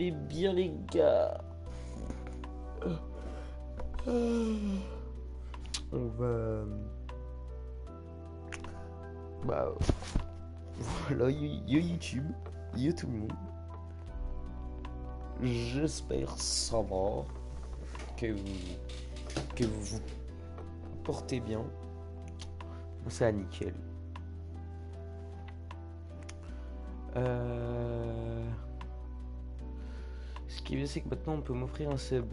Eh bien les gars, on va... Bah voilà, YouTube, yo tout le monde. J'espère ça va, que vous vous portez bien. Ça nickel. Ce qui est bien c'est que maintenant on peut m'offrir un sub.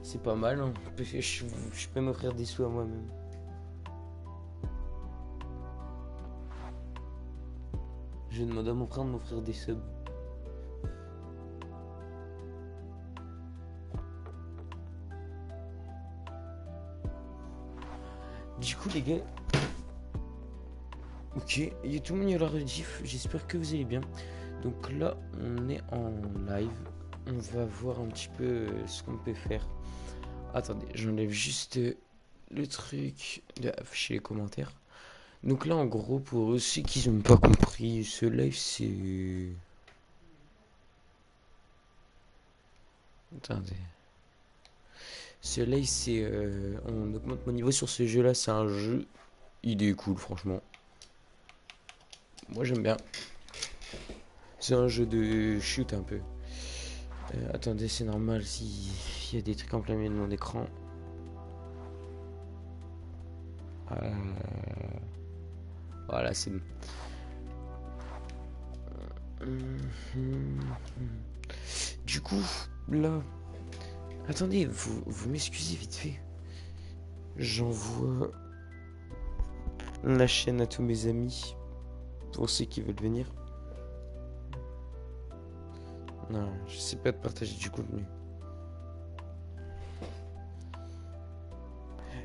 C'est pas mal, hein. Je peux m'offrir des sous à moi-même. Je demande à mon frère de m'offrir des subs. Du coup les gars, ok, il y a tout le monde, il y a la rediff, j'espère que vous allez bien. Donc là on est en live, on va voir un petit peu ce qu'on peut faire. Attendez, j'enlève juste le truc d'afficher les commentaires. Donc là en gros pour ceux qui n'ont pas compris, ce live c'est... Attendez. Ce live c'est... on augmente mon niveau sur ce jeu là, c'est un jeu, il est cool franchement. Moi j'aime bien. C'est un jeu de shoot un peu. Attendez, c'est normal s'il y a des trucs en plein milieu de mon écran. Voilà, c'est bon. Du coup, là... Attendez, vous m'excusez vite fait. J'envoie la chaîne à tous mes amis. Pour ceux qui veulent venir. Non, je sais pas de partager du contenu.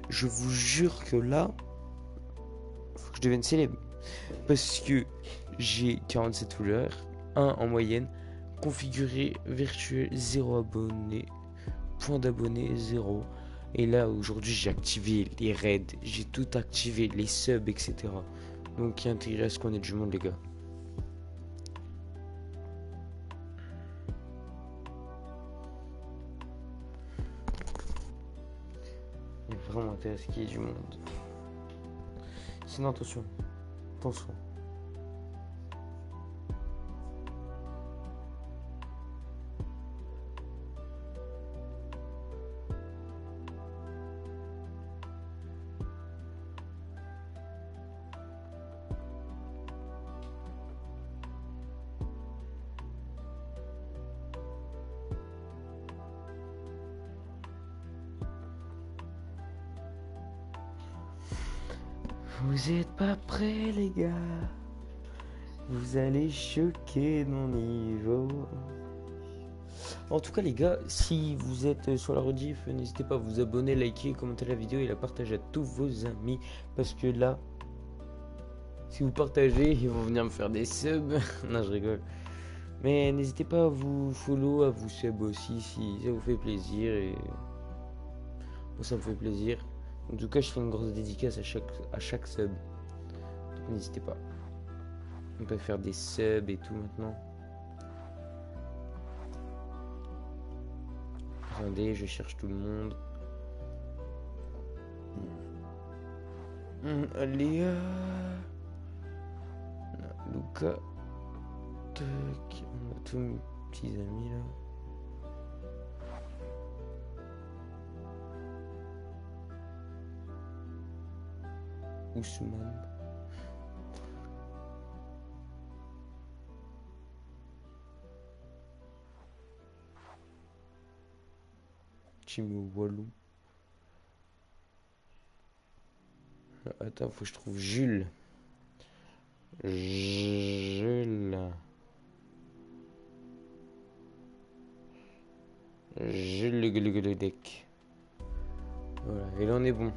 Je vous jure que là, faut que je devienne célèbre. Parce que j'ai 47 followers, 1 en moyenne, configuré virtuel 0 abonnés, point d'abonnés 0. Et là aujourd'hui j'ai activé les raids, j'ai tout activé, les subs, etc. Donc il y a intérêt à ce qu'on ait du monde les gars. Il y a vraiment intérêt à ce qu'il y ait du monde. Sinon attention, attention. Vous êtes pas prêts les gars. Vous allez choquer mon niveau. En tout cas les gars, si vous êtes sur la rediff, n'hésitez pas à vous abonner, liker, commenter la vidéo et la partager à tous vos amis. Parce que là, si vous partagez, ils vont venir me faire des subs. Non, je rigole. Mais n'hésitez pas à vous follow, à vous sub aussi si ça vous fait plaisir. Et moi ça me fait plaisir. En tout cas, je fais une grosse dédicace à chaque sub. Donc n'hésitez pas. On peut faire des subs et tout maintenant. Attendez, je cherche tout le monde. Léa. Luca. Tac. On a tous mes petits amis là. Ousmane. Chimio Wallou. Attends, faut que je trouve Jules. Jules. Jules le deck. Voilà, et là on est bon.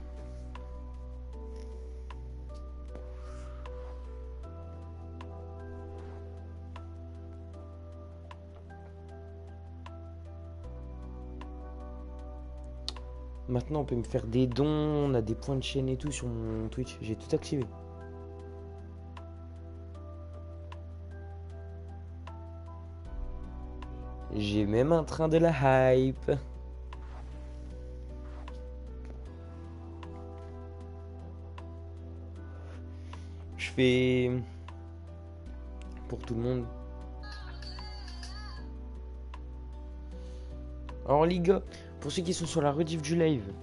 Maintenant on peut me faire des dons, on a des points de chaîne et tout sur mon Twitch, j'ai tout activé. J'ai même un train de la hype. Je fais pour tout le monde. Alors les gars, pour ceux qui sont sur la rediff du live,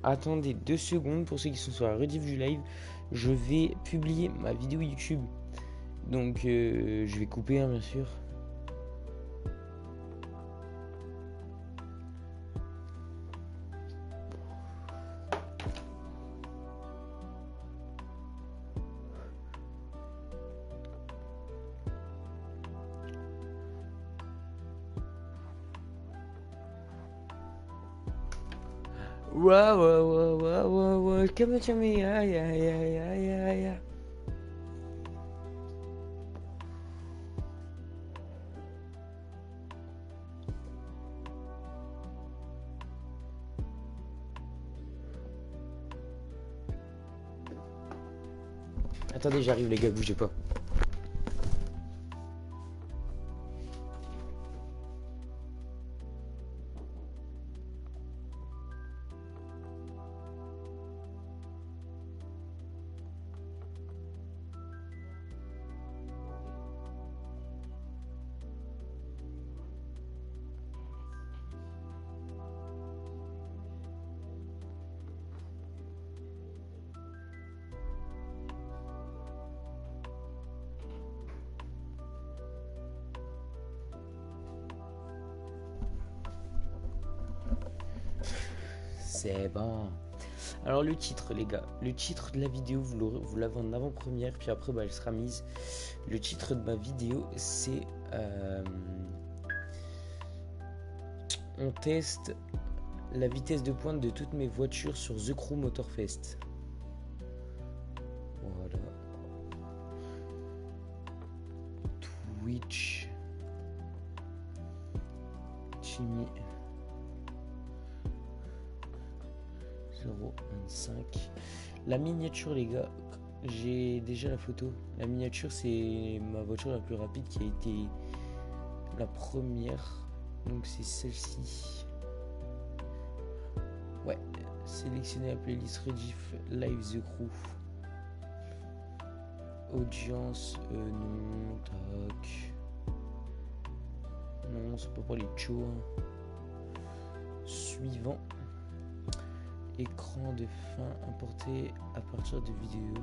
attendez 2 secondes. Pour ceux qui sont sur la rediff du live, je vais publier ma vidéo YouTube. Donc je vais couper bien sûr. Waouh, comment tu m'es, aïe, aïe, aïe, aïe, aïe. Attendez, j'arrive les gars, bougez pas. C'est bon. Alors le titre les gars, le titre de la vidéo vous l'avez en avant-première, puis après elle sera mise. Le titre de ma vidéo c'est on teste la vitesse de pointe de toutes mes voitures sur The Crew Motorfest. Voilà. Twitch. Jimmy 025. La miniature les gars, j'ai déjà la photo. La miniature c'est ma voiture la plus rapide qui a été la première. Donc c'est celle-ci. Ouais, sélectionner la playlist Rediff Live The Crew. Audience, non, tac. Non, c'est pas pour les chos. Suivant. Écran de fin importé à partir de vidéo.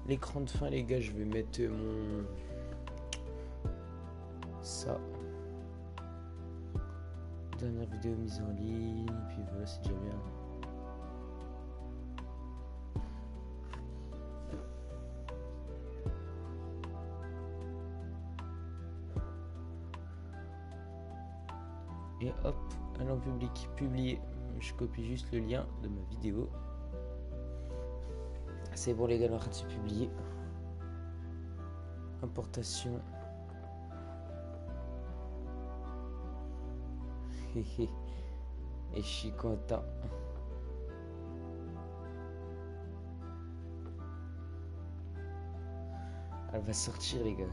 L'écran de fin, les gars, je vais mettre mon. Ça. Dernière vidéo mise en ligne. Puis voilà, c'est déjà bien. Et hop, allant public, publier. Je copie juste le lien de ma vidéo. C'est bon les gars, on est en train de se publier. Importation. Et je suis content. Elle va sortir les gars.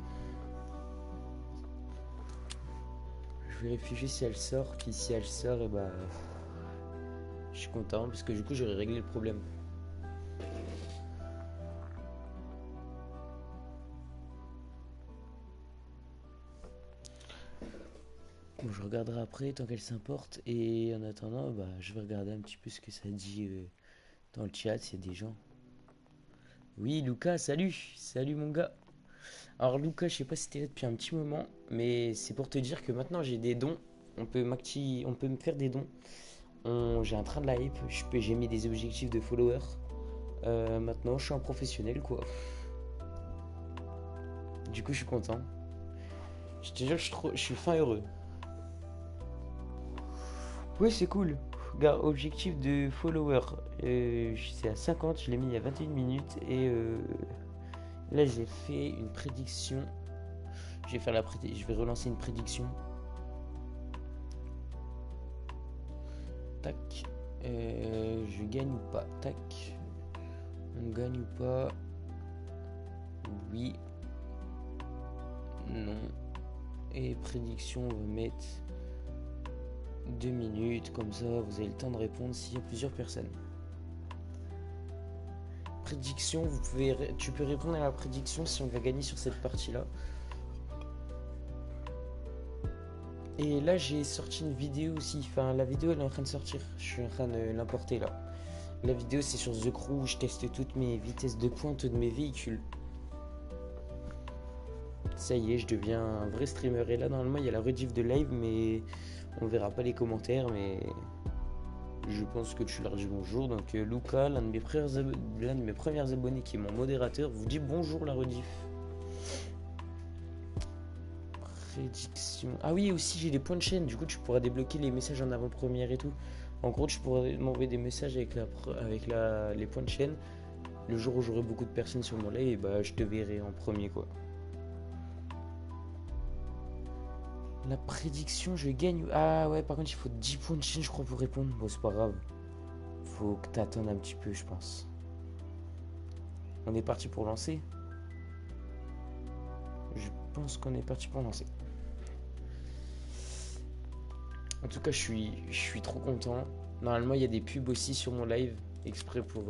Je vérifie juste si elle sort. Puis si elle sort, et bah je suis content parce que du coup j'aurais réglé le problème. Bon, je regarderai après tant qu'elle s'importe. Et en attendant, bah, je vais regarder un petit peu ce que ça dit dans le chat, s'il y a des gens. Oui, Lucas, salut. Salut mon gars. Alors Lucas, je sais pas si t'es là depuis un petit moment, mais c'est pour te dire que maintenant j'ai des dons. On peut me faire des dons. J'ai un train de la hype. J'ai mis des objectifs de followers. Maintenant, je suis un professionnel, quoi. Du coup, je suis content. Je te jure, je suis fin heureux. Ouais, c'est cool. Regarde, objectif de followers. C'est à 50, je l'ai mis il y a 21 minutes. Et là, j'ai fait une prédiction. Je vais relancer une prédiction. Tac. Je gagne ou pas? Tac. On gagne ou pas? Oui. Non. Et prédiction, on va mettre 2 minutes, comme ça vous avez le temps de répondre s'il y a plusieurs personnes. Prédiction, tu peux répondre à la prédiction si on va gagner sur cette partie-là. Et là j'ai sorti une vidéo aussi, enfin la vidéo elle est en train de sortir, je suis en train de l'importer là. La vidéo c'est sur The Crew où je teste toutes mes vitesses de pointe de mes véhicules. Ça y est, je deviens un vrai streamer. Et là normalement il y a la rediff de live mais on verra pas les commentaires, mais je pense que tu leur dis bonjour. Donc Luca, l'un de mes premiers abonnés qui est mon modérateur, vous dit bonjour la rediff. Prédiction. Ah oui, aussi j'ai les points de chaîne, du coup tu pourras débloquer les messages en avant-première et tout. En gros tu pourras m'envoyer des messages avec les points de chaîne. Le jour où j'aurai beaucoup de personnes sur mon live, et bah je te verrai en premier quoi. La prédiction, je gagne. Ah ouais, par contre il faut 10 points de chaîne je crois pour répondre. Bon c'est pas grave. Faut que t'attendes un petit peu je pense. On est parti pour lancer. Je pense qu'on est parti pour lancer. En tout cas, je suis trop content. Normalement, il y a des pubs aussi sur mon live, exprès pour...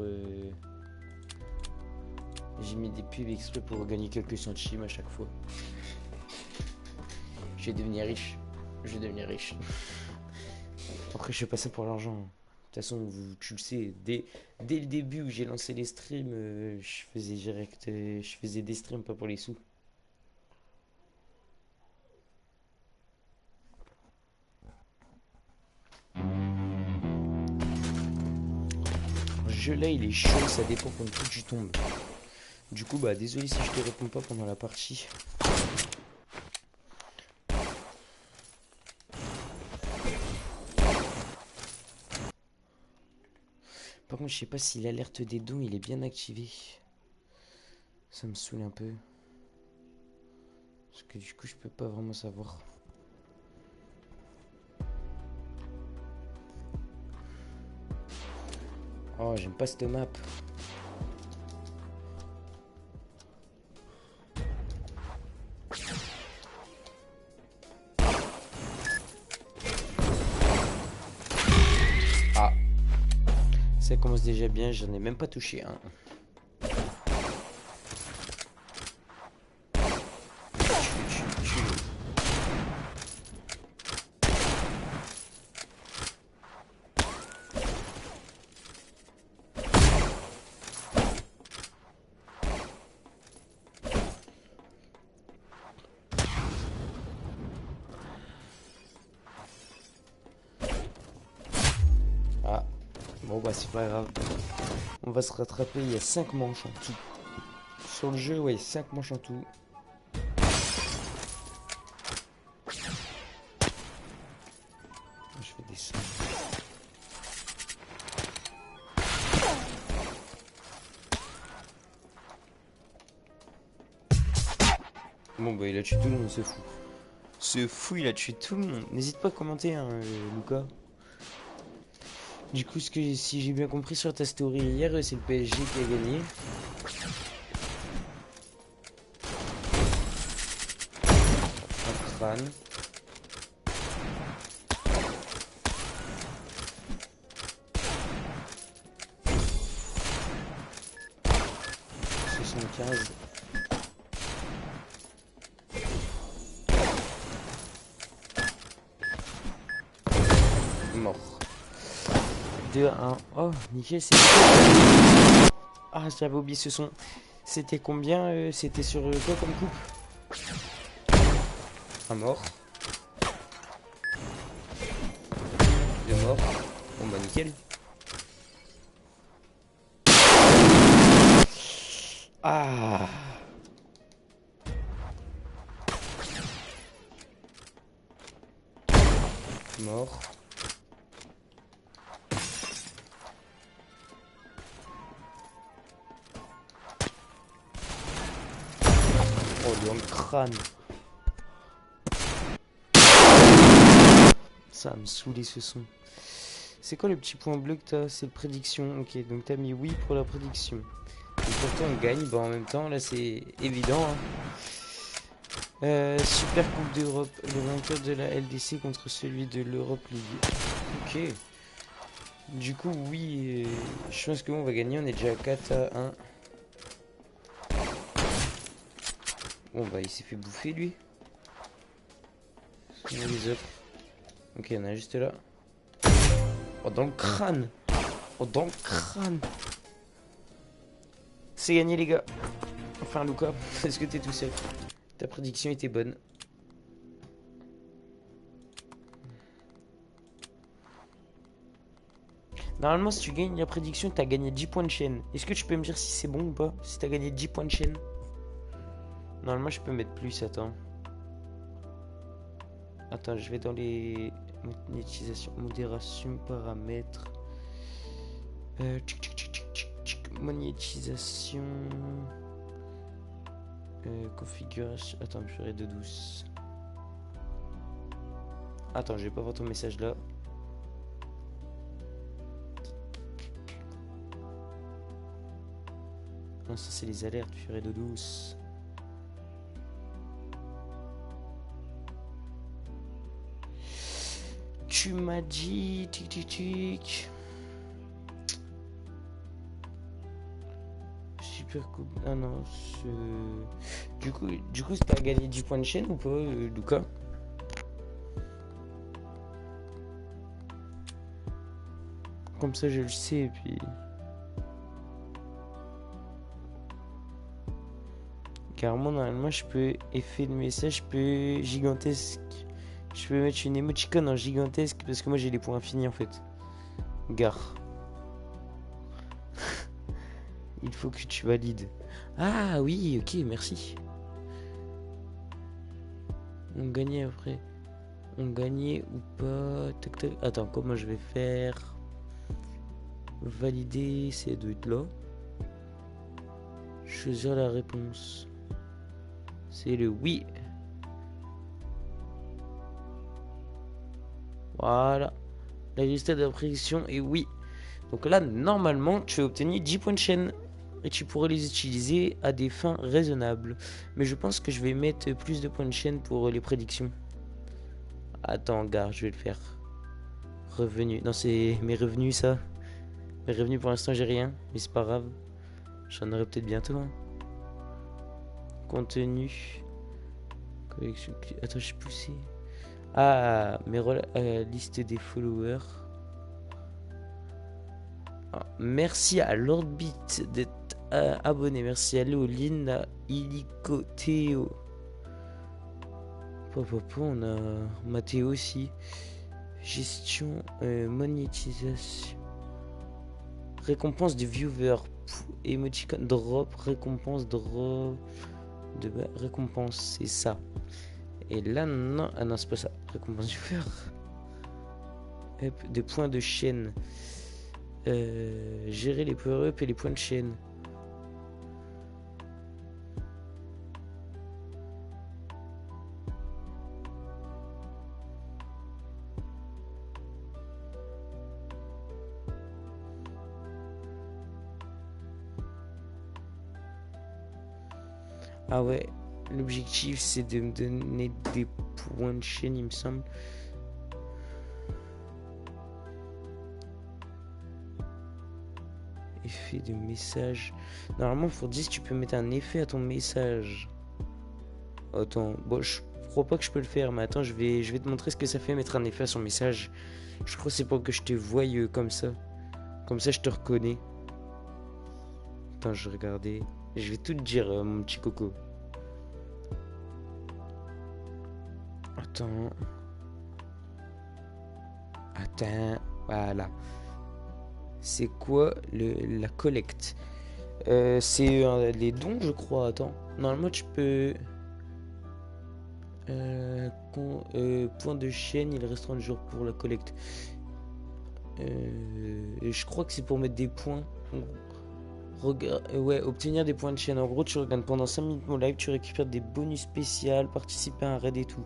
J'ai mis des pubs exprès pour gagner quelques centimes à chaque fois. Je vais devenir riche. Je vais devenir riche. Après, je fais pas ça pour l'argent. De toute façon, tu le sais, dès le début où j'ai lancé les streams, je faisais des streams pas pour les sous. Le jeu là il est chaud, ça dépend quand tu tombes. Du coup bah désolé si je te réponds pas pendant la partie. Par contre je sais pas si l'alerte des dons il est bien activé. Ça me saoule un peu. Parce que du coup je peux pas vraiment savoir. Oh j'aime pas cette map. Ah. Ça commence déjà bien, j'en ai même pas touché un. Bon bah c'est pas grave. On va se rattraper, il y a 5 manches en tout. Sur le jeu, ouais, 5 manches en tout. Je vais descendre. Bon bah il a tué tout le monde, c'est fou. Ce fou, il a tué tout le monde. N'hésite pas à commenter, hein, Luca. Du coup, si j'ai bien compris sur ta story hier, c'est le PSG qui a gagné. Un crâne. Mort. 2 à 1. Oh, nickel, c'est... Ah, j'avais oublié ce son. C'était combien c'était sur quoi comme coupe? Un mort. 2 morts. Bon bah nickel. Ah. Mort. Oh, dans le crâne. Ça me saoulait ce son. C'est quoi le petit point bleu que t'as? C'est le prédiction. Ok, donc t'as mis oui pour la prédiction. Et pourtant on gagne. Bon, en même temps, là c'est évident. Hein. Super Coupe d'Europe. Le vainqueur de la LDC contre celui de l'Europe League. Ok. Du coup, oui, je pense qu'on va gagner. On est déjà à 4-1. Bon, bah, il s'est fait bouffer, lui. Sinon, les autres. Ok, il y en a juste là. Oh, dans le crâne. Oh, dans le crâne. C'est gagné, les gars. Enfin, Lucas, est-ce que t'es tout seul? Ta prédiction était bonne. Normalement, si tu gagnes la prédiction, t'as gagné 10 points de chaîne. Est-ce que tu peux me dire si c'est bon ou pas? Si t'as gagné 10 points de chaîne? Normalement, je peux mettre plus, attends. Attends, je vais dans les monétisation, modération, paramètres. Monétisation. Configuration. Attends, je ferai de douce. Attends, je vais pas voir ton message là. Non, ça c'est les alertes, je ferai de douce. Tu m'as dit. Tic tic tic. Super coupe. Ah non, du coup, t'as gagné 10 points de chaîne ou pas, Lucas? Comme ça, je le sais, et puis. Car moi, normalement, je peux effet de message, je peux gigantesque. Je peux mettre une émoticône en gigantesque parce que moi j'ai les points infinis en fait. Gare. Il faut que tu valides. Ah oui, ok, merci. On gagnait après. On gagnait ou pas? Tac, tac. Attends, comment je vais faire? Valider, c'est de être là. Choisir la réponse. C'est le oui. Voilà. La résultat de la prédiction est oui. Donc là, normalement, tu as obtenu 10 points de chaîne. Et tu pourrais les utiliser à des fins raisonnables. Mais je pense que je vais mettre plus de points de chaîne pour les prédictions. Attends, gars, je vais le faire. Revenus. Non, c'est mes revenus, ça. Mes revenus, pour l'instant, j'ai rien. Mais c'est pas grave. J'en aurai peut-être bientôt. Hein. Contenu. Collection. Attends, j'ai poussé. Ah, liste des followers. Ah, merci à Lordbit d'être abonné. Merci à Léoline, à Illico, Théo. On a Mathéo aussi. Gestion, monétisation. Récompense du viewer. Emoticon drop. Récompense drop. Récompense, c'est ça. Et là, non. Ah non, c'est pas ça. Récompense du viewer. Des points de chaîne. Gérer les power-up et les points de chaîne. Ah ouais, l'objectif c'est de me donner des points de chaîne, il me semble. Effet de message. Normalement, pour 10, tu peux mettre un effet à ton message. Attends, bon, je crois pas que je peux le faire, mais attends, je vais te montrer ce que ça fait mettre un effet à son message. Je crois que c'est pour que je te voie comme ça. Comme ça, je te reconnais. Attends, je vais regarder. Je vais tout te dire, mon petit coco. Attends. Voilà. C'est quoi la collecte? C'est les dons, je crois. Attends. Normalement, tu peux... point de chaîne, il reste 30 jours pour la collecte. Je crois que c'est pour mettre des points. Ouais, obtenir des points de chaîne. En gros, tu regardes pendant 5 minutes mon live, tu récupères des bonus spéciaux, participer à un raid et tout.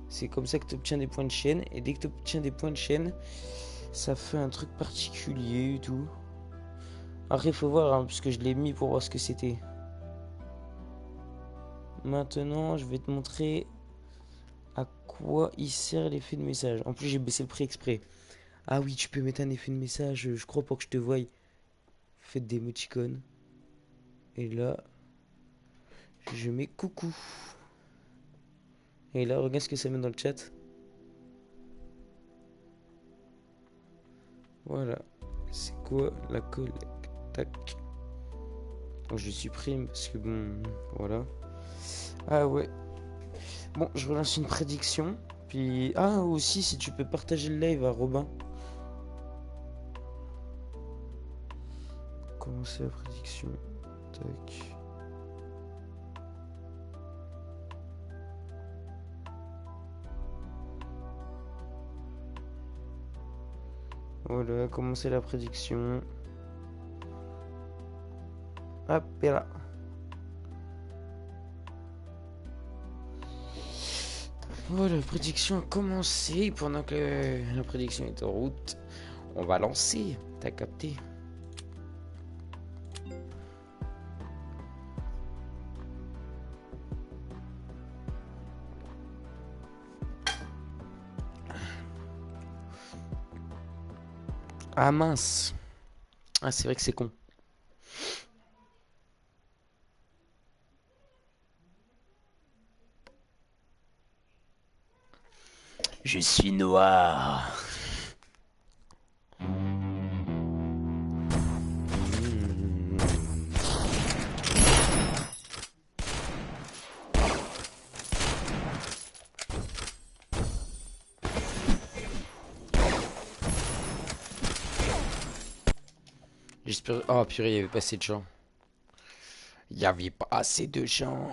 C'est comme ça que tu obtiens des points de chaîne. Et dès que tu obtiens des points de chaîne, ça fait un truc particulier et tout. Après, il faut voir, hein, parce que je l'ai mis pour voir ce que c'était. maintenant, je vais te montrer à quoi il sert l'effet de message. En plus, j'ai baissé le prix exprès. Ah oui, tu peux mettre un effet de message, je crois, pour que je te voie. Faites des émoticônes. Et là, je mets coucou. Et là, regarde ce que ça met dans le chat. Voilà. C'est quoi la collecte? Tac. Donc, je supprime parce que bon, voilà. Ah ouais. Bon, je relance une prédiction. Puis, ah aussi, si tu peux partager le live à Robin. Commencer la prédiction. Tac. Voilà, commencer la prédiction. Hop, et là. Voilà, la prédiction a commencé. Pendant que la prédiction est en route, on va lancer. T'as capté? Ah mince. Ah, c'est vrai que c'est con. Je suis noir. J'espère. Oh purée, il y avait pas assez de gens. Il y avait pas assez de gens.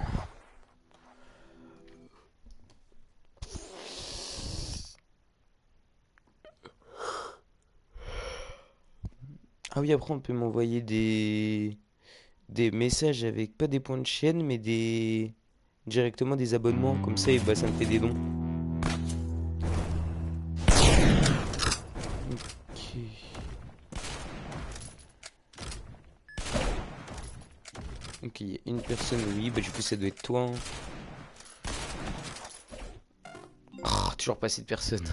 Ah oui, après on peut m'envoyer des messages avec pas des points de chaîne, mais des directement des abonnements. Comme ça, et bah, ça me fait des dons. Ok. Ok, il y a une personne, oui, bah du coup ça doit être toi. Hein. Oh, toujours pas assez de personnes.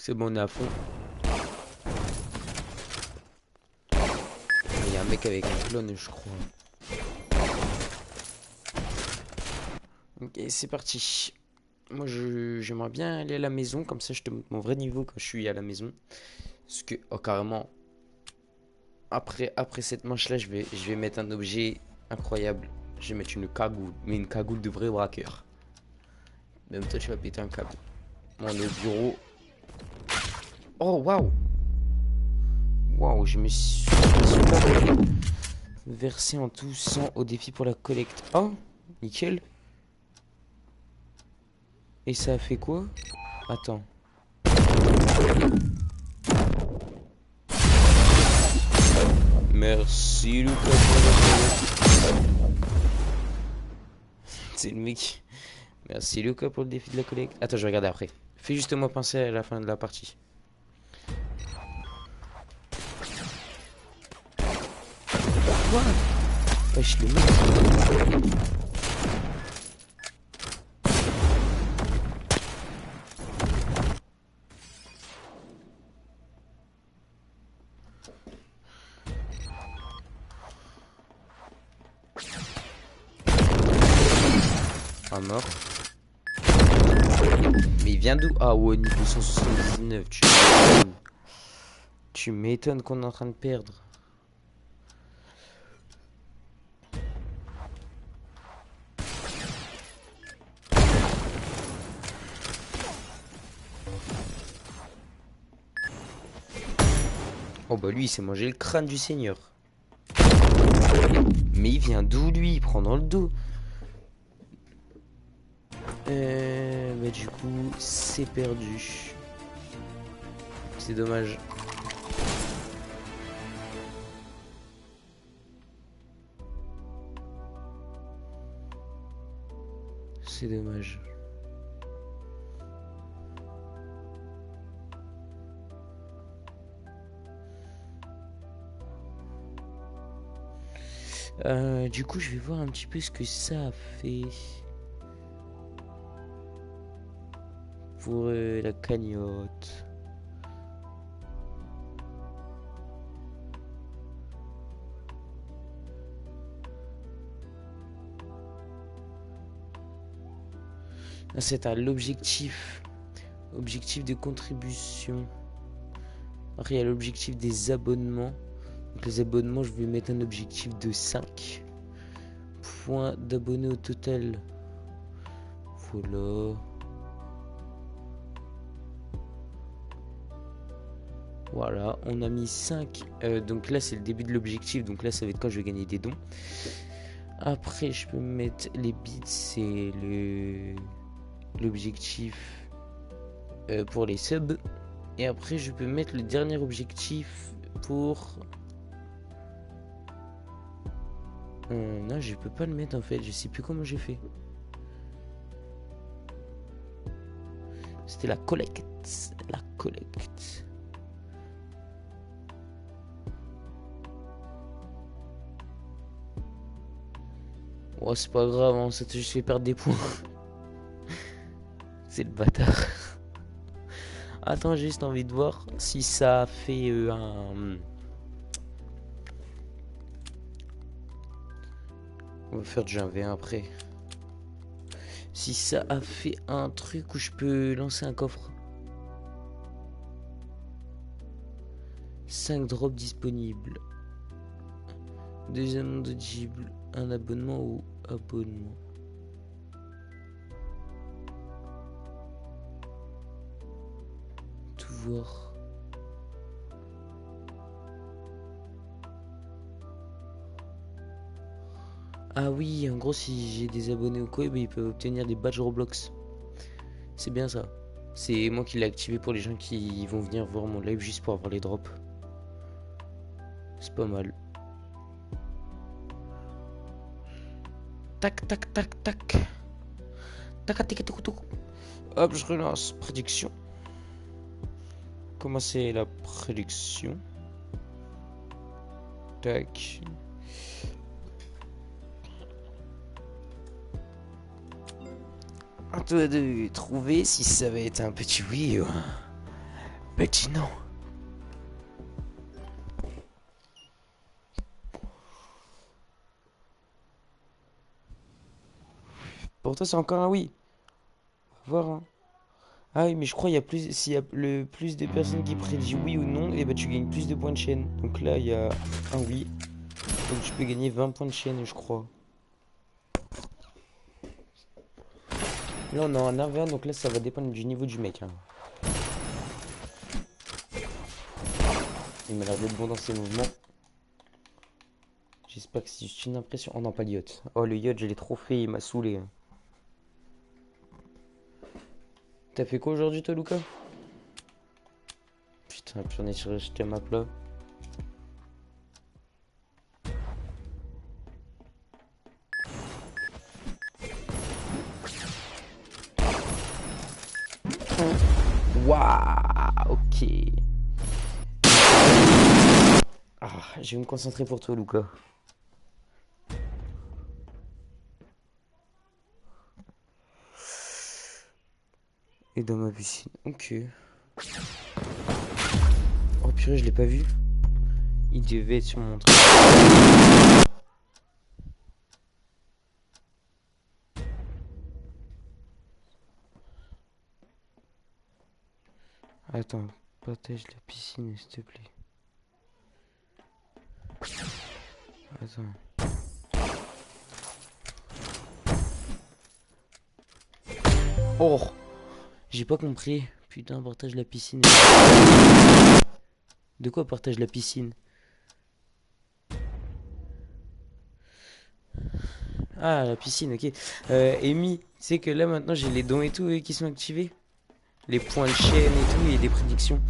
C'est bon, on est à fond. Il y a un mec avec un clone, je crois. Ok, c'est parti. Moi, j'aimerais bien aller à la maison, comme ça je te montre mon vrai niveau quand je suis à la maison. Parce que, oh, carrément, après cette manche-là, je vais mettre un objet incroyable. Je vais mettre une cagoule, mais une cagoule de vrai braqueur. Même toi, tu vas péter un câble. On est au bureau. Oh, waouh! Waouh, je me suis pas versé en tout 100 au défi pour la collecte. Oh, nickel. Et ça a fait quoi? Attends. Merci Lucas pour la collecte. C'est le mec. Merci Lucas pour le défi de la collecte. Attends, je vais regarder après. Fais justement penser à la fin de la partie. Quoi? Wesh, le mec. Ah, mort. Mais il vient d'où? Ah ouais, niveau 179. Tu m'étonnes qu'on est en train de perdre. Oh bah lui il s'est mangé le crâne du seigneur. Mais il vient d'où lui? Il prend dans le dos. Bah du coup, c'est perdu. C'est dommage. C'est dommage. Du coup, je vais voir un petit peu ce que ça a fait pour la cagnotte. Ah, c'est à l'objectif. Objectif de contribution. Après, il y a l'objectif des abonnements. Donc, les abonnements, je vais mettre un objectif de 5 points d'abonnés au total. Voilà. Voilà, on a mis 5. Donc là, c'est le début de l'objectif. Donc là, ça va être quand je vais gagner des dons. Après, je peux mettre les bits, c'est l'objectif pour les subs. Et après, je peux mettre le dernier objectif pour... non, je peux pas le mettre en fait. Je sais plus comment j'ai fait. C'était la collecte. La collecte. Oh, c'est pas grave, hein, ça te juste fait perdre des points. C'est le bâtard. Attends, j'ai juste envie de voir si ça fait un... On va faire déjà un V1 après. Si ça a fait un truc où je peux lancer un coffre. 5 drops disponibles. 2 annonces éligibles. Un abonnement ou abonnement. Tout voir. Ah oui, en gros, si j'ai des abonnés au quoi, ils peuvent obtenir des badges Roblox. C'est bien ça. C'est moi qui l'ai activé pour les gens qui vont venir voir mon live juste pour avoir les drops. C'est pas mal. Tac, tac, tac, tac. Tac, tac, tac, tac. Hop, je relance. Prédiction. Commencer la prédiction. Tac. À toi de trouver si ça va être un petit oui ou un petit non. Pour toi, c'est encore un oui. On va voir. Hein. Ah oui, mais je crois qu'il y a plus. S'il y a le plus de personnes qui prédisent oui ou non, et bah tu gagnes plus de points de chaîne. Donc là, il y a un oui. Donc tu peux gagner 20 points de chaîne, je crois. Là, on a un R20, donc là, ça va dépendre du niveau du mec. Hein. Il m'a l'air d'être bon dans ses mouvements. J'espère que c'est juste une impression. Oh non, pas le yacht. Oh, le yacht, je l'ai trop fait, il m'a saoulé. Hein. T'as fait quoi aujourd'hui, toi, Lucas? Putain, puis on est sur le map là. Waouh, ok. Ah, je vais me concentrer pour toi, Lucas. Et dans ma piscine, ok. Oh purée, je l'ai pas vu. Il devait être sur mon truc. Attends, partage la piscine, s'il te plaît. Attends. Oh, j'ai pas compris. Putain, partage la piscine. De quoi partage la piscine? Ah, la piscine, ok. Amy, sais que là maintenant j'ai les dons et tout qui sont activés. Les points de chaîne et tout et des prédictions.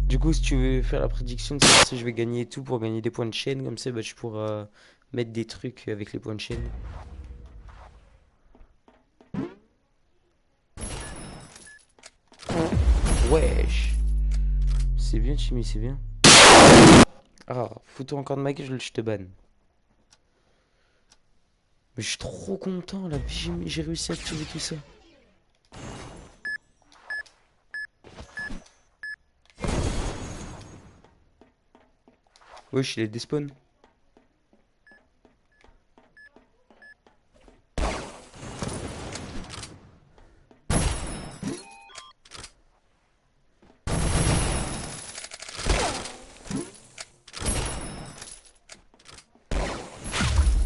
Du coup, si tu veux faire la prédiction de savoir si je vais gagner et tout pour gagner des points de chaîne, comme ça, bah, tu pourras mettre des trucs avec les points de chaîne. Wesh. C'est bien, Chimie, c'est bien. Ah, fous-toi encore de ma gueule, je te banne. Mais je suis trop content là, j'ai réussi à activer tout ça. Wesh, il est despawn.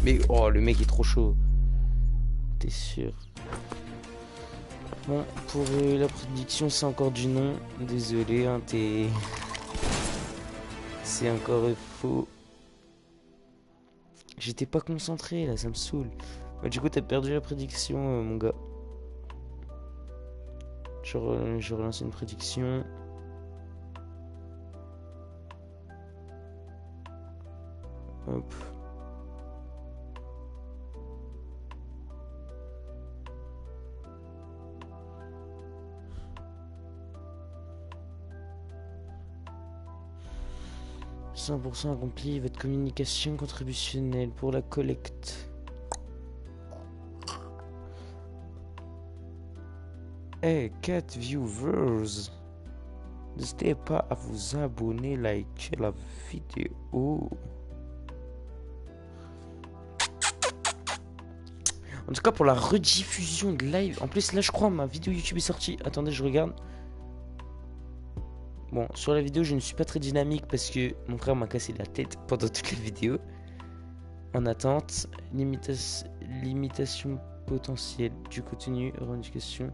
Mais oh, le mec est trop chaud. T'es sûr? Bon, pour la prédiction, c'est encore du non. Désolé, hein, t'es. C'est encore faux. J'étais pas concentré là, ça me saoule. Bah, du coup, t'as perdu la prédiction, mon gars. Je relance une prédiction. Hop. « 100% accompli votre communication contributionnelle pour la collecte. » Hey, 4 viewers. N'hésitez pas à vous abonner, liker la vidéo. En tout cas, pour la rediffusion de live. En plus, là, je crois ma vidéo YouTube est sortie. Attendez, je regarde. Bon, sur la vidéo, je ne suis pas très dynamique parce que mon frère m'a cassé la tête pendant toute la vidéo. En attente, limitation potentielle du contenu, revendication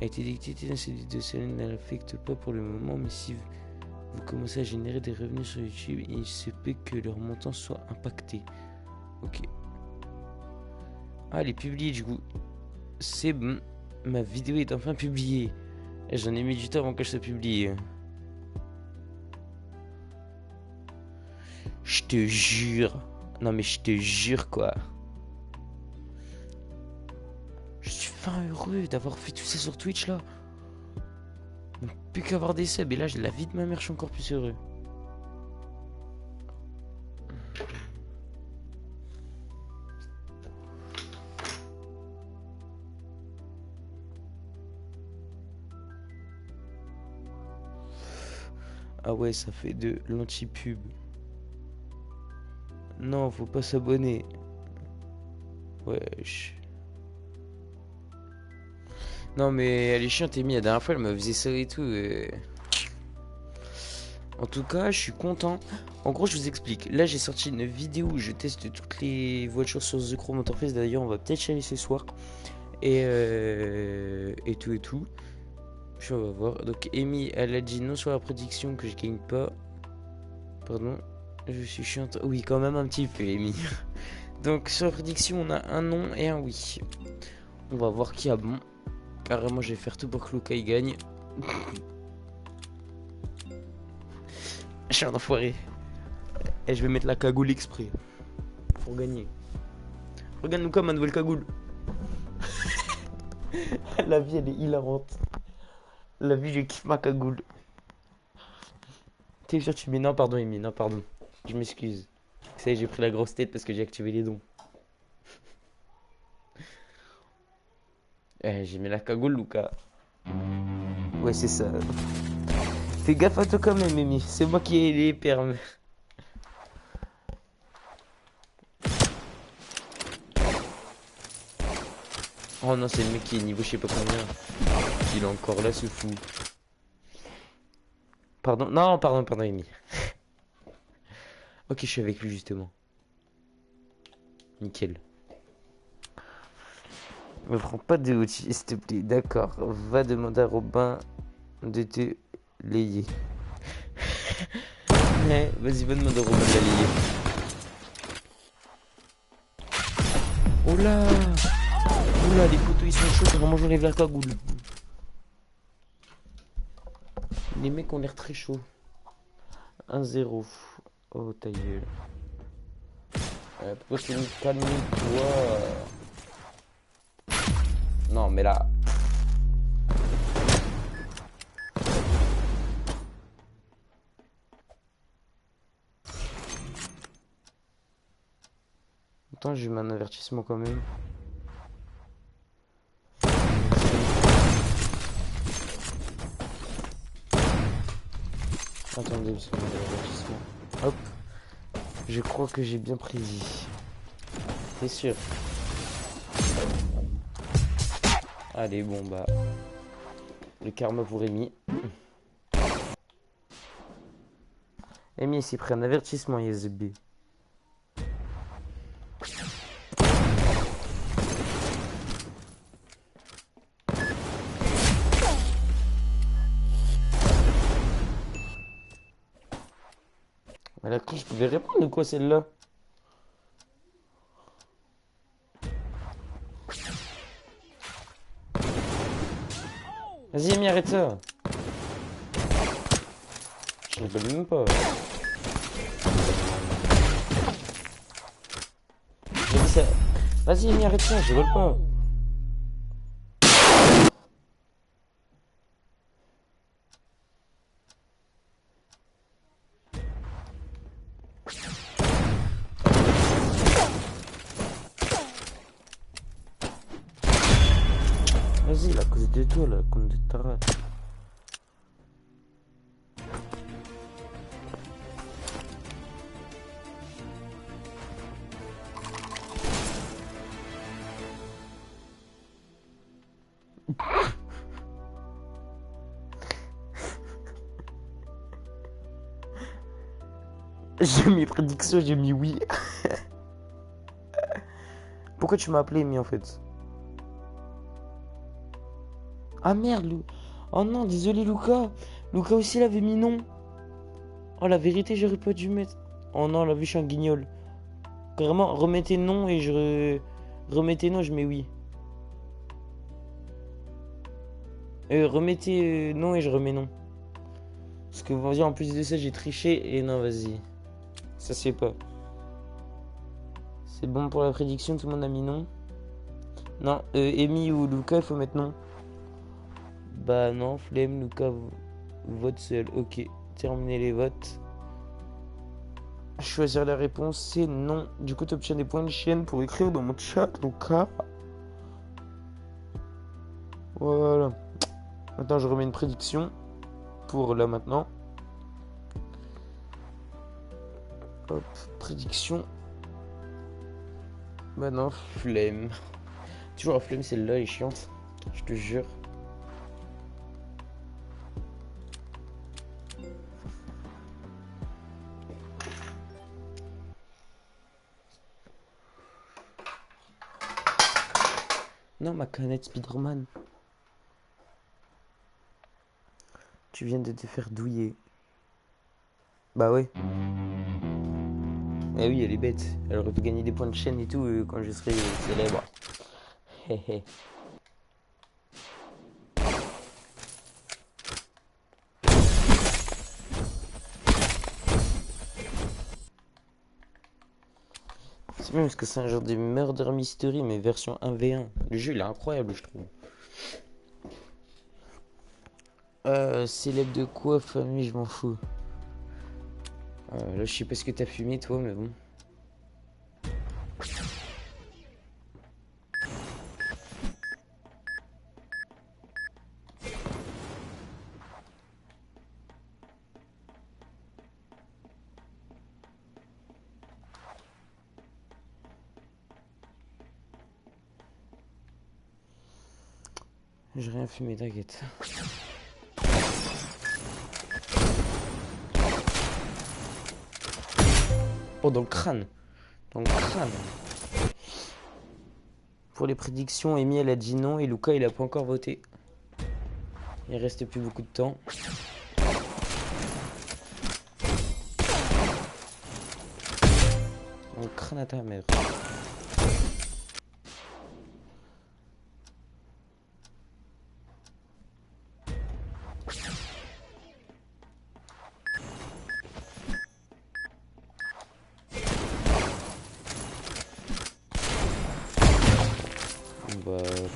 a été dictée dans cette vidéo. Cela n'affecte pas pour le moment, mais si vous commencez à générer des revenus sur YouTube, il se peut que leur montant soit impacté. Ok. Ah, elle est publiée du coup. C'est bon. Ma vidéo est enfin publiée. Et j'en ai mis du temps avant que je sois publiée. Je te jure. Non mais je te jure quoi. Je suis fin heureux d'avoir fait tout ça sur Twitch là. Plus qu'avoir des subs. Et là, la vie de ma mère, je suis encore plus heureux. Ah ouais, ça fait de l'anti-pub. Non, faut pas s'abonner. Wesh. Non mais elle est chiante, Amy. La dernière fois, elle me faisait ça et tout. En tout cas, je suis content. En gros, je vous explique. Là, j'ai sorti une vidéo où je teste toutes les voitures sur The Crew Motorfest. D'ailleurs, on va peut-être y aller ce soir. Et tout et tout. Puis on va voir. Donc, Amy, elle a dit non sur la prédiction que je gagne pas. Pardon. Je suis chiante. Oui, quand même un petit peu, Amy. Donc, sur la prédiction, on a un non et un oui. On va voir qui a bon. Carrément, je vais faire tout pour que Luca y gagne. Je suis un enfoiré. Et je vais mettre la cagoule exprès. Pour gagner. Regarde Luca, ma nouvelle cagoule. La vie, elle est hilarante. La vie, je kiffe ma cagoule. T'es sûr, tu mets non, pardon, Amy. Non, pardon. Je m'excuse. Ça y est, j'ai pris la grosse tête parce que j'ai activé les dons. J'ai mis la cagoule, Luca. Ouais, c'est ça. Fais gaffe à toi quand même, Amy. C'est moi qui ai les permes. Oh non, c'est le mec qui est niveau je sais pas combien. Il est encore là, ce fou. Pardon. Non, pardon, Amy. Ok, je suis avec lui justement. Nickel. Me prends pas de outils, s'il te plaît. D'accord. Va demander à Robin de te layer. Ouais, vas-y, va demander à Robin de la layer. Oh là! Oula, les poteaux ils sont chauds, vraiment j'enlève la cagoule. Les mecs ont l'air très chauds. 1-0. Oh ta gueule. Pourquoi tu me calmes toi Non mais là. Attends, j'ai eu un avertissement quand même. Attendez, parce que j'ai un avertissement. Hop. Je crois que j'ai bien prédit. T'es sûr? Allez, bon bah. Le karma pour Amy. Amy s'est pris un avertissement, YesB. Mais la con, je pouvais répondre ou quoi celle-là? Vas-y, Amy, arrête ça. Je rigole même pas. J'ai dit ça. Vas-y, Amy, arrête ça, je rigole pas. Vas-y, la cause de toi, la con de ta rate. J'ai mis prédiction, j'ai mis oui. Pourquoi tu m'as appelé, Amy, en fait? Ah merde, oh non, désolé, Lucas. Lucas aussi, il avait mis non. Oh, la vérité, j'aurais pas dû mettre. Oh non, la vie, je suis un guignol. Carrément, remettez non et remettez non, je mets oui. Remettez non et je remets non. Parce que, vas-y, en plus de ça, j'ai triché et non, vas-y. Ça se fait pas. C'est bon pour la prédiction, tout le monde a mis non. Non, Amy ou Lucas, il faut mettre non. Bah non, flemme, Lucas, vote seul. Ok, terminez les votes. Choisir la réponse, c'est non. Du coup, tu obtiens des points de chienne pour écrire dans mon chat, Lucas. Voilà. Maintenant, je remets une prédiction pour là maintenant. Hop, prédiction. Bah non, flemme. Toujours la flemme, celle-là, elle est chiante. Je te jure. Non, ma canette Spider-Man. Tu viens de te faire douiller. Bah ouais. Eh oui, elle est bête. Elle aurait pu gagner des points de chaîne et tout quand je serai célèbre. Hehe. C'est bien parce que c'est un genre de murder mystery mais version 1v1. Le jeu il est incroyable je trouve. Célèbre de quoi, famille, je m'en fous. Là je sais pas ce que t'as fumé toi mais bon. J'ai rien fumé, t'inquiète. Oh, dans le crâne. Dans le crâne. Pour les prédictions, Amy elle a dit non et Lucas il a pas encore voté. Il reste plus beaucoup de temps. Dans le crâne à ta mère.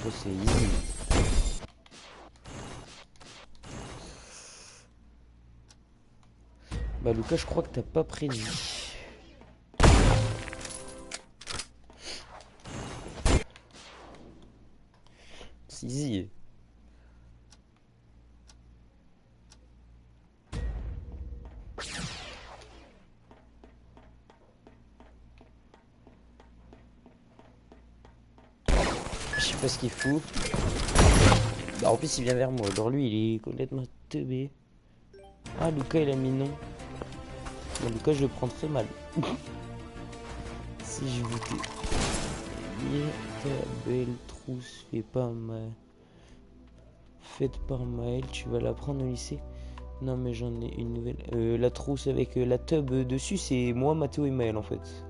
toi c'est easy. Bah Lucas, je crois que t'as pas prédit. C'est easy. Je sais pas ce qu'il fout. Bah en plus il vient vers moi. Alors lui il est complètement teubé. Ah Lucas il a mis non. Bah, Lucas je le prends très mal. Si je vous dis ta belle trousse fait pas mal. Faite par Maël, tu vas la prendre au lycée? Non mais j'en ai une nouvelle. La trousse avec la tub dessus, c'est moi, Mathéo et Maël en fait.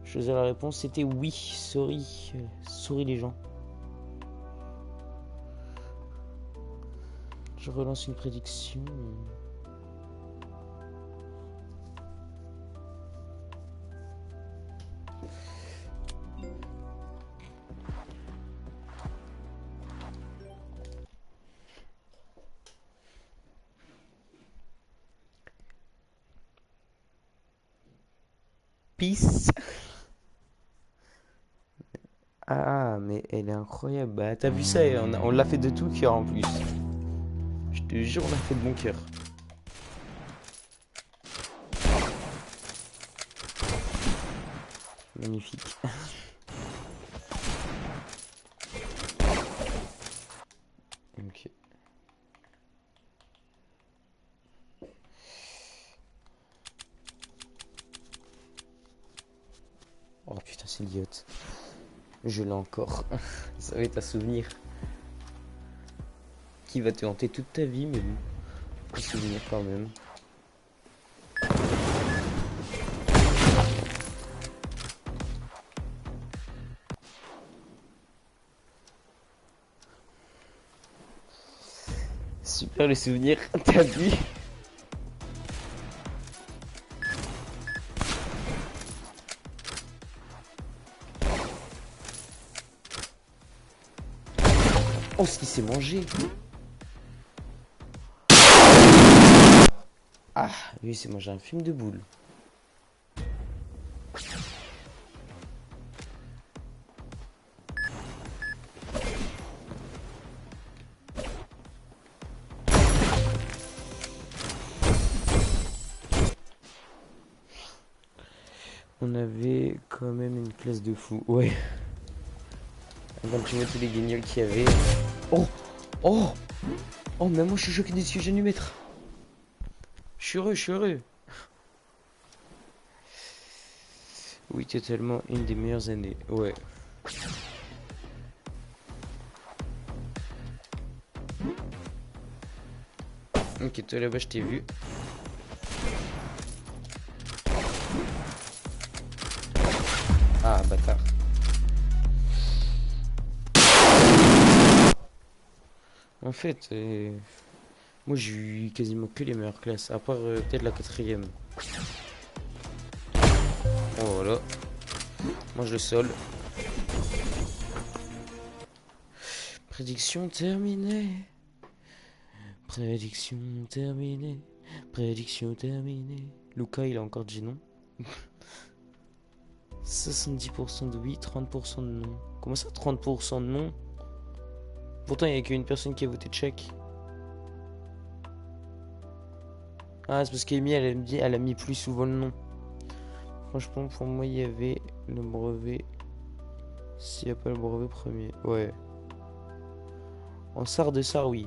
Je faisais la réponse, c'était oui. Sorry. Sorry les gens. Je relance une prédiction. Peace. Ah, mais elle est incroyable. Bah, t'as vu ça, on l'a fait de tout cœur en plus. Je te jure, on l'a fait de bon cœur. Magnifique. Ok. Oh putain, c'est l'idiote. Je l'ai encore. Ça va être un souvenir qui va te hanter toute ta vie, mais bon, un souvenir quand même. Super le souvenir, t'as vu? Oh, ce qu'il s'est mangé. Ah, lui, c'est mangé un film de boule. On avait quand même une classe de fou. Ouais. Quand tu vois tous les guignols qu'il y avait. Oh! Oh! Oh, mais moi je suis choqué de ce que je viens de lui mettre. Je suis heureux, je suis heureux. Oui, totalement une des meilleures années. Ouais. Ok, toi là-bas, je t'ai vu. Ah, bâtard. En fait, moi j'ai eu quasiment que les meilleures classes, à part peut-être la quatrième. Oh, voilà. Mange le sol. Prédiction terminée. Prédiction terminée. Prédiction terminée. Luca, il a encore dit non. 70% de oui, 30% de non. Comment ça, 30% de non? Pourtant, il n'y a qu'une personne qui a voté check. Ah, c'est parce qu'Amy, elle a mis plus souvent le non. Franchement, pour moi, il y avait le brevet. S'il n'y a pas le brevet premier. Ouais. En SAR de SAR, oui.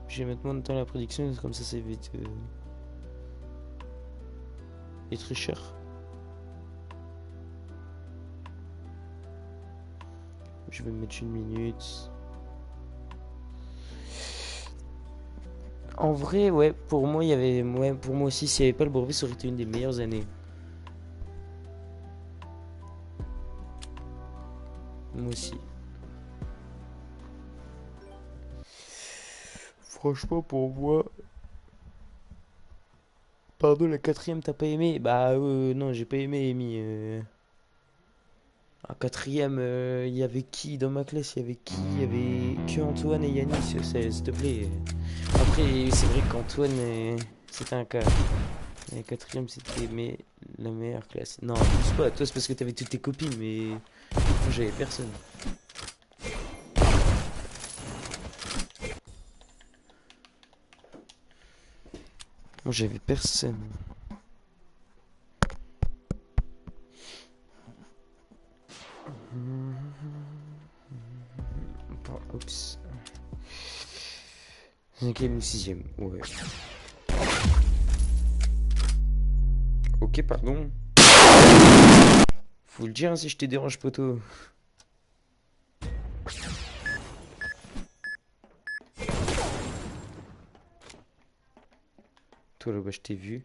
Je vais mettre moins de temps à la prédiction, comme ça évite les tricheurs. Je vais mettre une minute. En vrai, ouais, pour moi, il y avait. Ouais, pour moi aussi, s'il n'y avait pas le brevet, ça aurait été une des meilleures années. Moi aussi. Franchement, pour moi. Pardon, la quatrième, t'as pas aimé? Bah, non, j'ai pas aimé, Amy. En quatrième, il y avait qui dans ma classe? Il y avait qui? Il y avait que Antoine et Yanis, s'il te plaît. Après, c'est vrai qu'Antoine, c'était un cas. Et quatrième, c'était la meilleure classe. Non, plus pas. Toi, c'est parce que t'avais toutes tes copines, mais moi, j'avais personne. Moi, j'avais personne. Oups. Cinquième ou sixième, ouais. Ok, pardon. Faut le dire hein, si je te dérange, poto. Toi là-bas, je t'ai vu.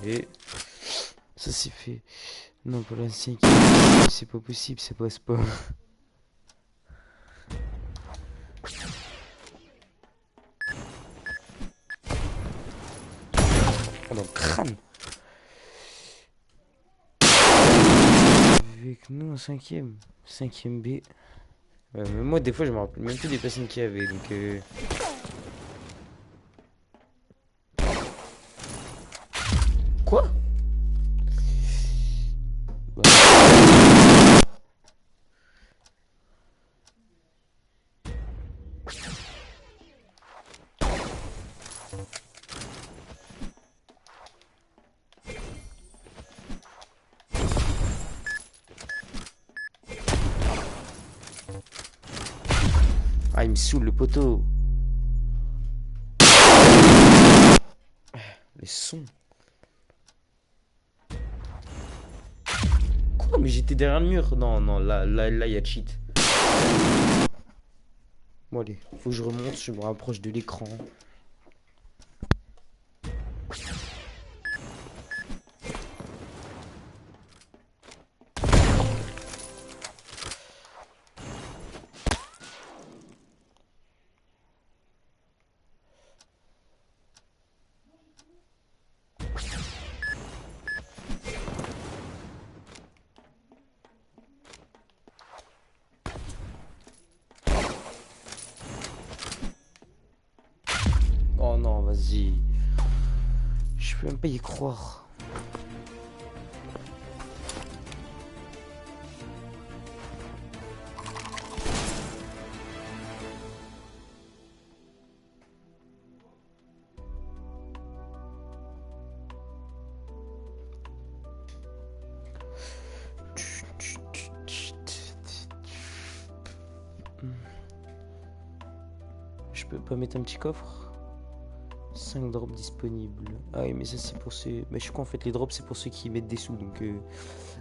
Ok. Ça c'est fait. Non, pour la cinquième, c'est pas possible, ça passe pas. Oh, dans le crâne. Avec nous en cinquième. Cinquième B. Ouais, mais moi, des fois, je me rappelle même plus des personnes qu'il y avait, donc Quoi? Bah, Ah, il me saoule le poteau. Les sons. Quoi? Mais j'étais derrière le mur. Non, non, là, il y a cheat. Bon, allez, faut que je remonte, je me rapproche de l'écran. Oh non, vas-y. Je peux même pas y croire. Je peux pas mettre un petit coffre? 5 drops disponibles. Ah oui, mais ça c'est pour ceux... Mais je crois en fait les drops c'est pour ceux qui mettent des sous, donc...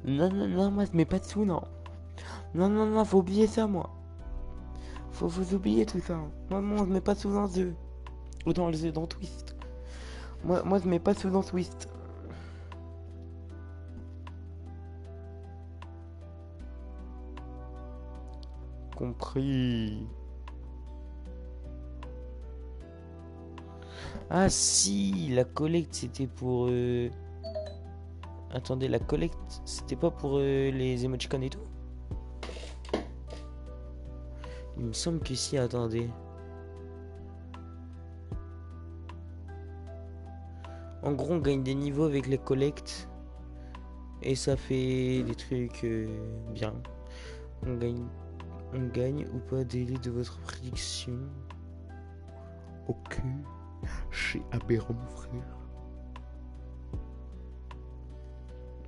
Non, non, non, moi je mets pas de sous, non. Non, non, non, faut oublier ça, moi. Faut vous oublier tout ça. Moi, je mets pas de sous dans ce jeu. Ou dans Twist. Moi, je mets pas de sous dans Twist. Compris. Ah si, la collecte c'était pour... Attendez, la collecte c'était pas pour les emoticons et tout? Il me semble que si, attendez. En gros, on gagne des niveaux avec les collectes. Et ça fait des trucs bien. On gagne ou pas délai de votre prédiction. Ok. Chez Aberrant, frère.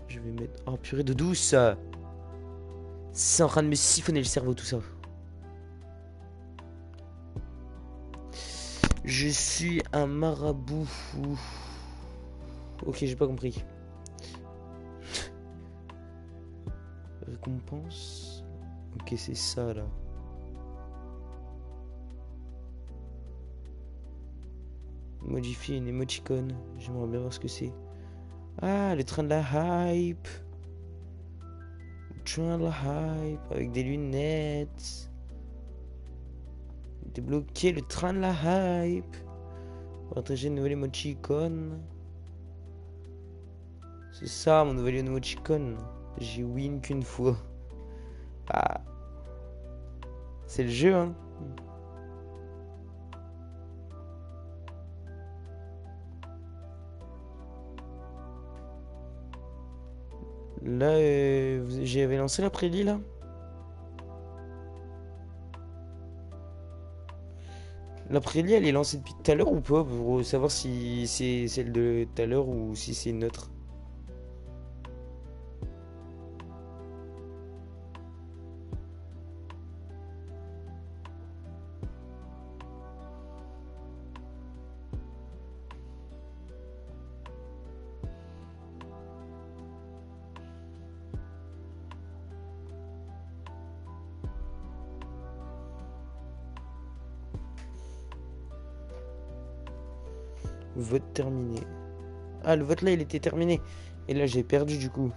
Je vais mettre... Oh purée de douce. C'est en train de me siphonner le cerveau tout ça. Je suis un marabout. Ok, j'ai pas compris. Récompense. Ok, c'est ça là. Modifier une émoticône. J'aimerais bien voir ce que c'est. Ah, le train de la hype. Le train de la hype. Avec des lunettes. Débloquer le train de la hype. Partager une nouvelle émoticône. C'est ça mon nouvel émoticône. J'ai win qu'une fois. Ah. C'est le jeu, hein. Là, j'avais lancé la prédit là. La prédit, elle est lancée depuis tout à l'heure ou pas pour savoir si c'est celle de tout à l'heure ou si c'est une autre. Vote terminé. Ah, le vote là, il était terminé. Et là, j'ai perdu du coup.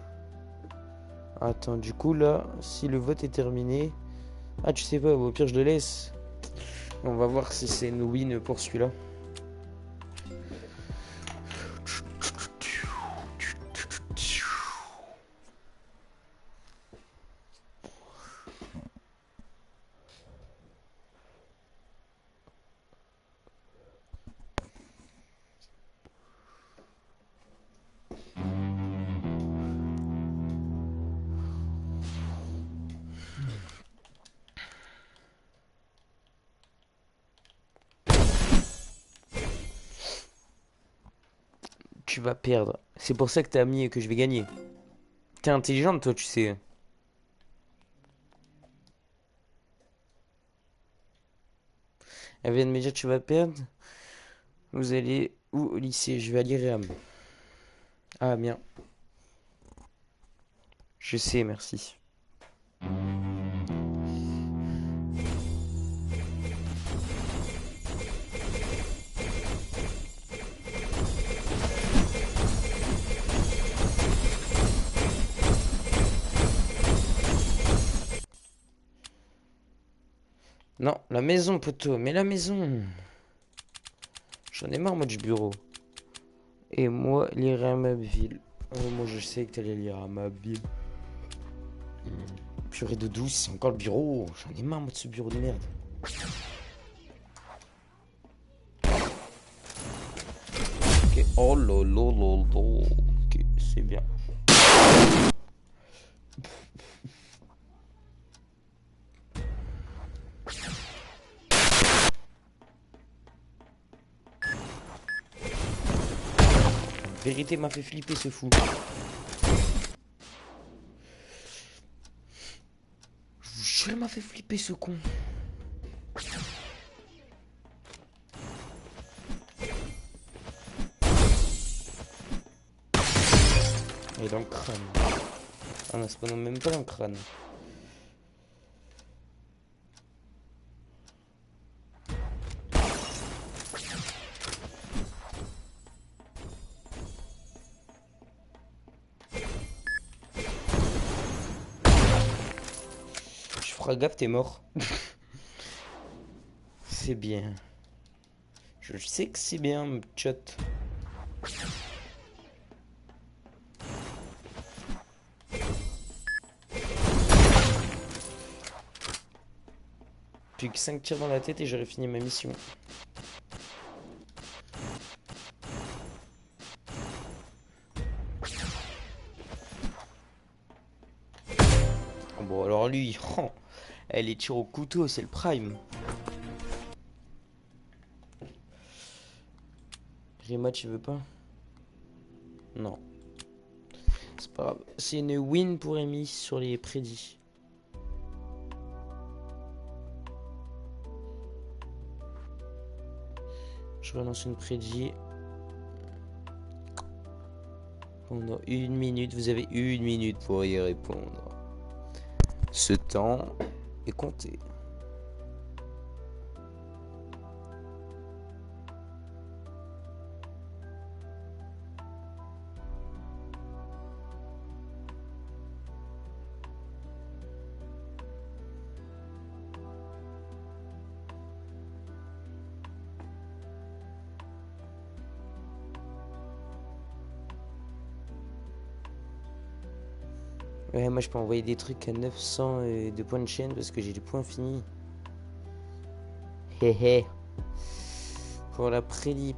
Attends, du coup, là, si le vote est terminé. Ah, tu sais pas, au pire, je le laisse. On va voir si c'est une win pour celui-là. Tu vas perdre. C'est pour ça que t'as mis que je vais gagner. T'es intelligente, toi, tu sais. Elle vient de me dire tu vas perdre. Vous allez où au lycée? Je vais à l'IREAM. Ah, bien. Je sais, merci. Non, la maison, poteau. Mais la maison. J'en ai marre, moi, du bureau. Et moi, l'IREAM Abbeville. Oh, moi, je sais que t'allais lire à ma ville. Purée de douce, c'est encore le bureau. J'en ai marre, moi, de ce bureau de merde. Ok. Oh lolo lolo. Ok, c'est bien. Vérité m'a fait flipper ce fou. Je vous jure, il m'a fait flipper ce con. Il est dans le crâne. Ah non, c'est pas non, même pas dans le crâne. Je ferai gaffe, t'es mort. C'est bien. Je sais que c'est bien, mon chat. Plus que 5 tirs dans la tête et j'aurais fini ma mission. Bon, alors lui, oh, elle est tir au couteau, c'est le prime. Rematch, il veut pas? Non. C'est pas grave. C'est une win pour Amy sur les prédits. Je relance une prédit. pendant 1 minute. Vous avez 1 minute pour y répondre. Ce temps est compté. Ouais, moi je peux envoyer des trucs à 900 de points de chaîne parce que j'ai des points finis. Hé hé. Pour la prélit,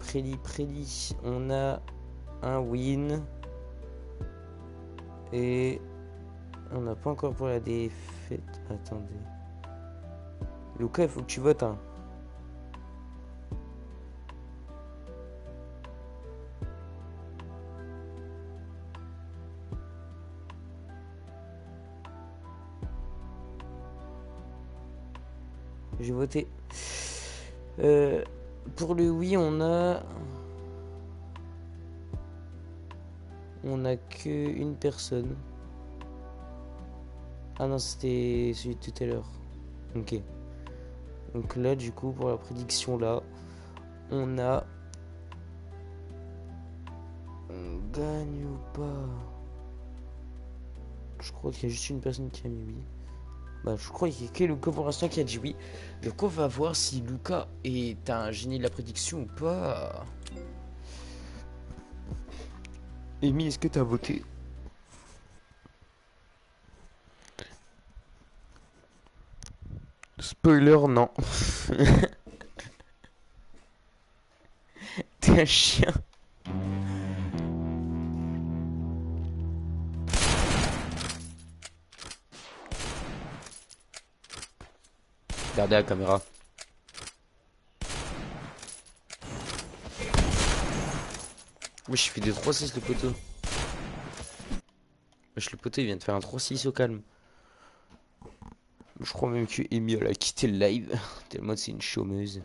on a un win. Et on n'a pas encore pour la défaite. Attendez. Lucas, il faut que tu votes, hein. J'ai voté. Pour le oui, on a que une personne. Ah non, c'était celui de tout à l'heure. Ok. Donc là, du coup, pour la prédiction là, on a... On gagne ou pas? Je crois qu'il y a juste une personne qui a mis oui. Bah, je crois qu'il y a que Lucas pour l'instant qui a dit oui. Donc on va voir si Lucas est un génie de la prédiction ou pas. Amy, est-ce que t'as voté? Spoiler, non. T'es un chien. Regardez la caméra. Oui, je fais des 3-6 le poteau. Wesh, le poteau il vient de faire un 3-6 au calme. Je crois même que Amy elle a quitté le live. Tellement c'est une chômeuse.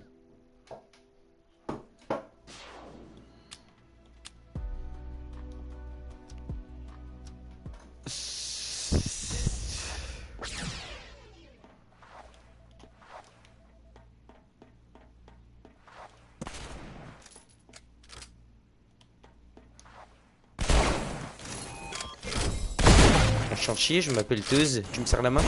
Chantier, je m'appelle Teuse, tu me serres la main?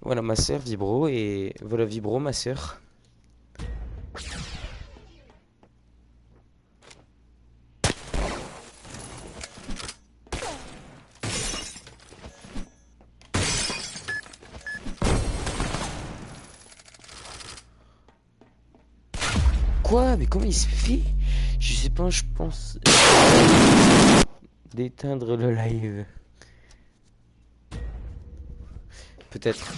Voilà ma soeur Vibro et voilà Vibro ma soeur. Quoi? Mais comment il se fait? Je sais pas, je pense d'éteindre le live. Peut-être.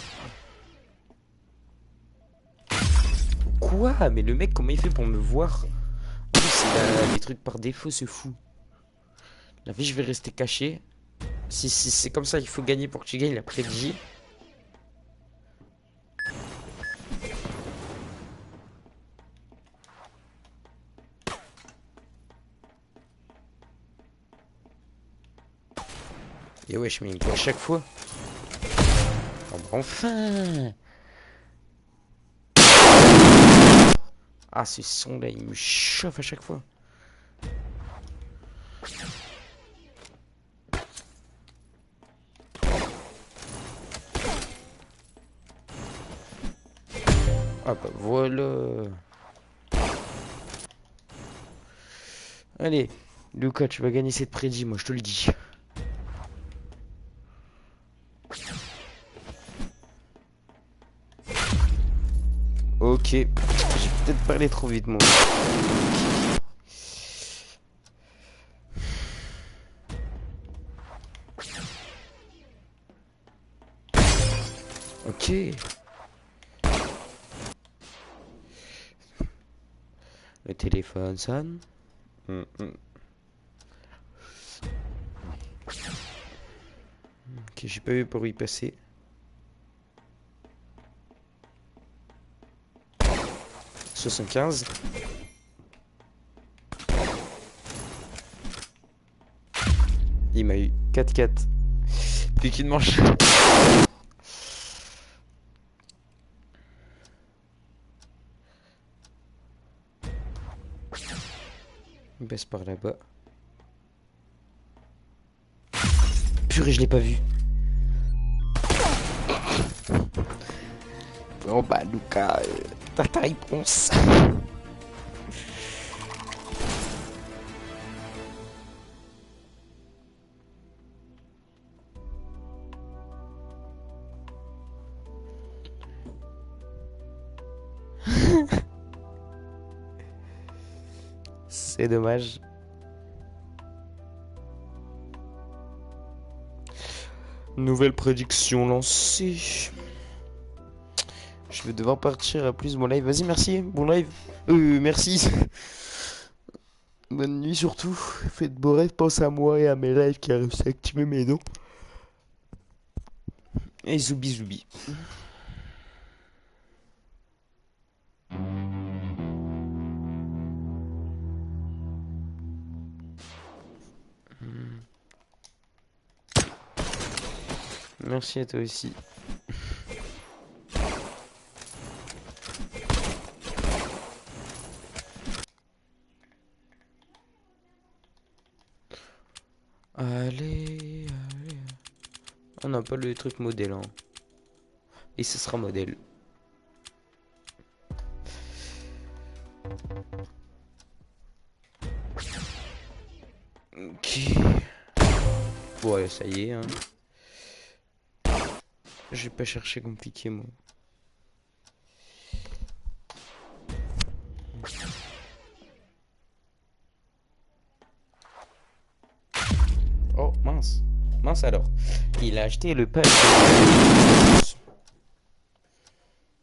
Quoi? Mais le mec, comment il fait pour me voir? En plus, il a des trucs par défaut, ce fou. La vie, je vais rester caché. Si c'est comme ça, il faut gagner pour que tu gagnes la prédit. Et wesh, mais il me voit à chaque fois. Oh, bah, enfin! Ah, ce son là, il me chauffe à chaque fois. Ah bah voilà. Allez, Lucas, tu vas gagner cette prédit, moi je te le dis. Ok, j'ai peut-être parlé trop vite moi. Ok. Le téléphone sonne. Ok, j'ai pas vu pour y passer. 75. il m'a eu 4-4. Plus qu'une manche. Il passe par là-bas. Purée, je l'ai pas vu. Bon bah Lucas, t'as ta réponse. C'est dommage. Nouvelle prédiction lancée. Je vais devoir partir à plus mon live. Vas-y, merci, bon live. Merci. Bonne nuit surtout. Faites beaux rêves, pensez à moi et à mes lives qui a réussi à activer mes dons. Et zoubi zoubi. Merci à toi aussi. Allez, allez. On n'a pas le truc modèle, hein. Et ce sera modèle. Ok. Ouais, ça y est, hein. Je vais pas chercher compliqué, moi. Oh, mince. Mince alors. Il a acheté le pack.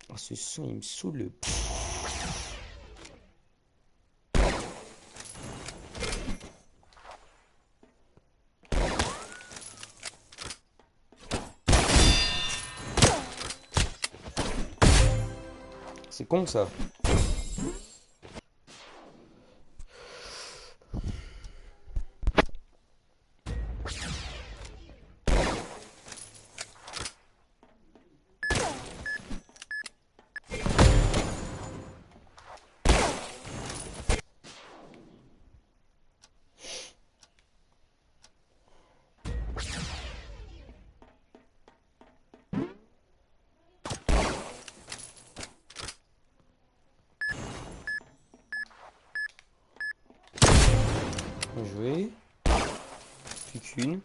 Oh, ce son, il me saoule. C'est con, ça. Bien joué. Plus qu'une.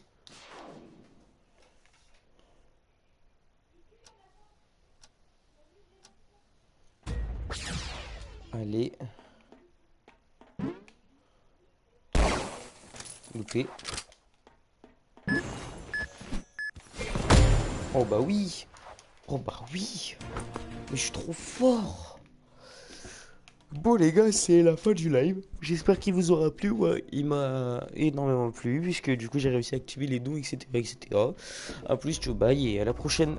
Allez. Loupé. Oh bah oui. Oh bah oui. Mais je suis trop fort. Bon les gars, c'est la fin du live. J'espère qu'il vous aura plu. Ouais, il m'a énormément plu puisque du coup j'ai réussi à activer les dons, etc., etc. A plus, ciao, bye et à la prochaine.